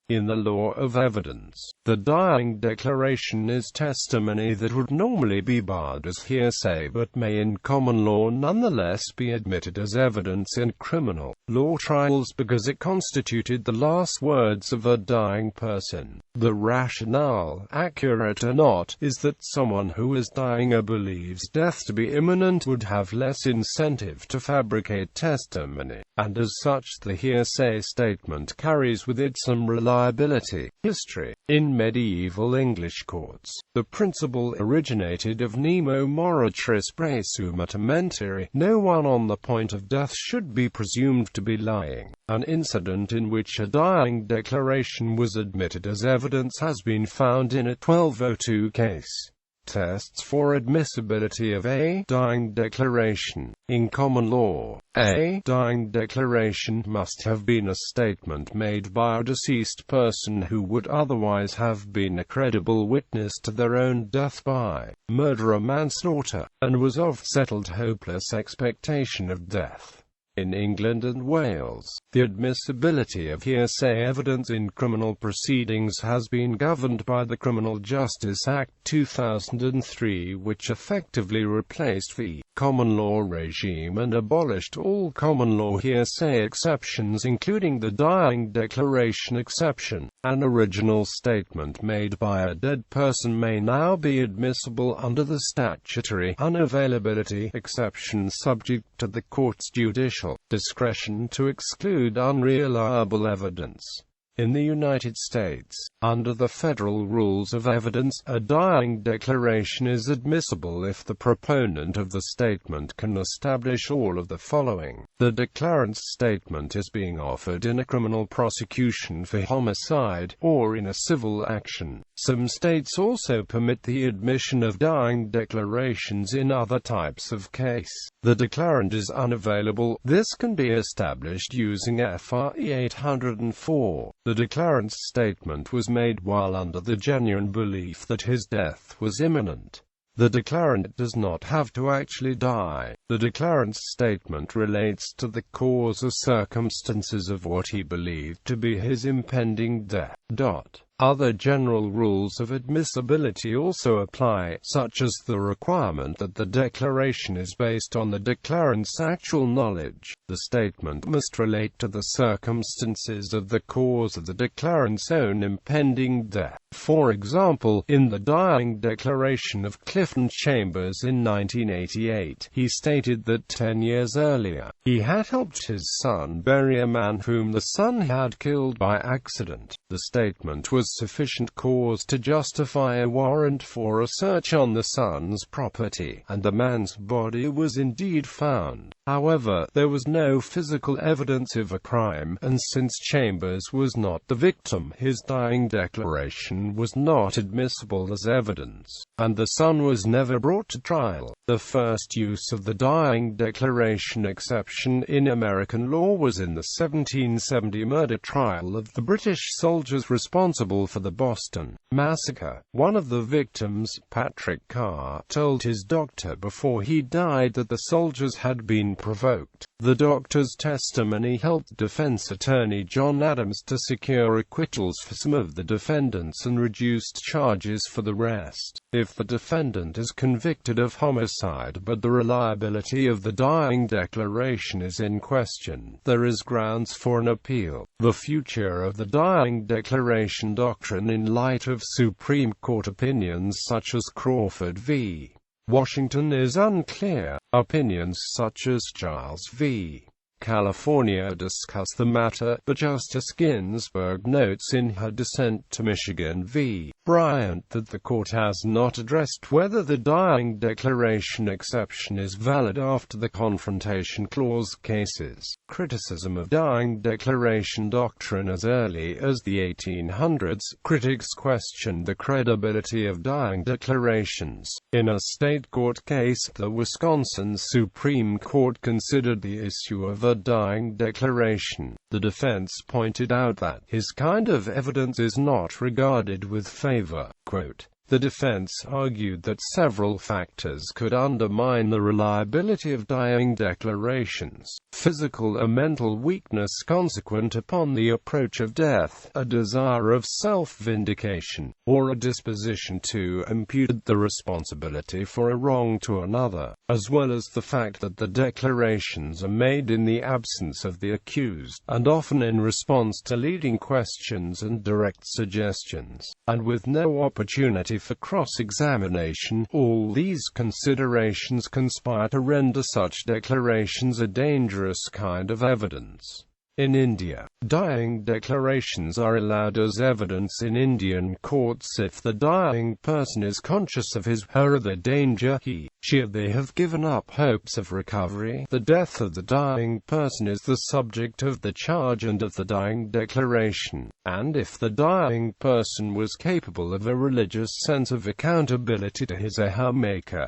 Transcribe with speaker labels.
Speaker 1: In the law of evidence, the dying declaration is testimony that would normally be barred as hearsay but may in common law nonetheless be admitted as evidence in criminal law trials because it constituted the last words of a dying person. The rationale, accurate or not, is that someone who is dying or believes death to be imminent would have less incentive to fabricate testimony, and as such the hearsay statement carries with it some reliability. History. In medieval English courts, the principle originated of nemo moritris presumata mentiri, no one on the point of death should be presumed to be lying. An incident in which a dying declaration was admitted as evidence has been found in a 1202 case. Tests for admissibility of a dying declaration. In common law, a dying declaration must have been a statement made by a deceased person who would otherwise have been a credible witness to their own death by murder or manslaughter, and was of settled hopeless expectation of death. In England and Wales, the admissibility of hearsay evidence in criminal proceedings has been governed by the Criminal Justice Act 2003, which effectively replaced the common law regime and abolished all common law hearsay exceptions including the dying declaration exception. An original statement made by a dead person may now be admissible under the statutory unavailability exception subject to the court's judicial discretion to exclude unreliable evidence. In the United States, under the federal rules of evidence, a dying declaration is admissible if the proponent of the statement can establish all of the following. The declarant's statement is being offered in a criminal prosecution for homicide, or in a civil action. Some states also permit the admission of dying declarations in other types of case. The declarant is unavailable. This can be established using FRE 804. The declarant's statement was made while under the genuine belief that his death was imminent. The declarant does not have to actually die. The declarant's statement relates to the cause or circumstances of what he believed to be his impending death. Other general rules of admissibility also apply, such as the requirement that the declaration is based on the declarant's actual knowledge. The statement must relate to the circumstances of the cause of the declarant's own impending death. For example, in the dying declaration of Clifton Chambers in 1988, he stated that 10 years earlier, he had helped his son bury a man whom the son had killed by accident. The statement was sufficient cause to justify a warrant for a search on the son's property, and the man's body was indeed found. However, there was no physical evidence of a crime, and since Chambers was not the victim, his dying declaration was not admissible as evidence, and the son was never brought to trial. The first use of the dying declaration exception in American law was in the 1770 murder trial of the British soldiers responsible for the Boston Massacre. One of the victims, Patrick Carr, told his doctor before he died that the soldiers had been provoked. The doctor's testimony helped defense attorney John Adams to secure acquittals for some of the defendants and reduced charges for the rest. If the defendant is convicted of homicide but the reliability of the dying declaration is in question, there is grounds for an appeal. The future of the dying declaration doctrine in light of Supreme Court opinions such as Crawford v. Washington is unclear. Opinions such as Giles v. California discuss the matter, but Justice Ginsburg notes in her dissent to Michigan v. Bryant that the court has not addressed whether the dying declaration exception is valid after the Confrontation Clause cases. Criticism of dying declaration doctrine as early as the 1800s, critics questioned the credibility of dying declarations. In a state court case, the Wisconsin Supreme Court considered the issue of a dying declaration. The defense pointed out that his kind of evidence is not regarded with favor. Quote, The defense argued that several factors could undermine the reliability of dying declarations: physical or mental weakness consequent upon the approach of death, a desire of self-vindication, or a disposition to impute the responsibility for a wrong to another, as well as the fact that the declarations are made in the absence of the accused, and often in response to leading questions and direct suggestions, and with no opportunity for cross-examination. All these considerations conspire to render such declarations a dangerous kind of evidence. In India, dying declarations are allowed as evidence in Indian courts if the dying person is conscious of his/her or the danger he/she or they have given up hopes of recovery. The death of the dying person is the subject of the charge and of the dying declaration, and if the dying person was capable of a religious sense of accountability to his or her maker,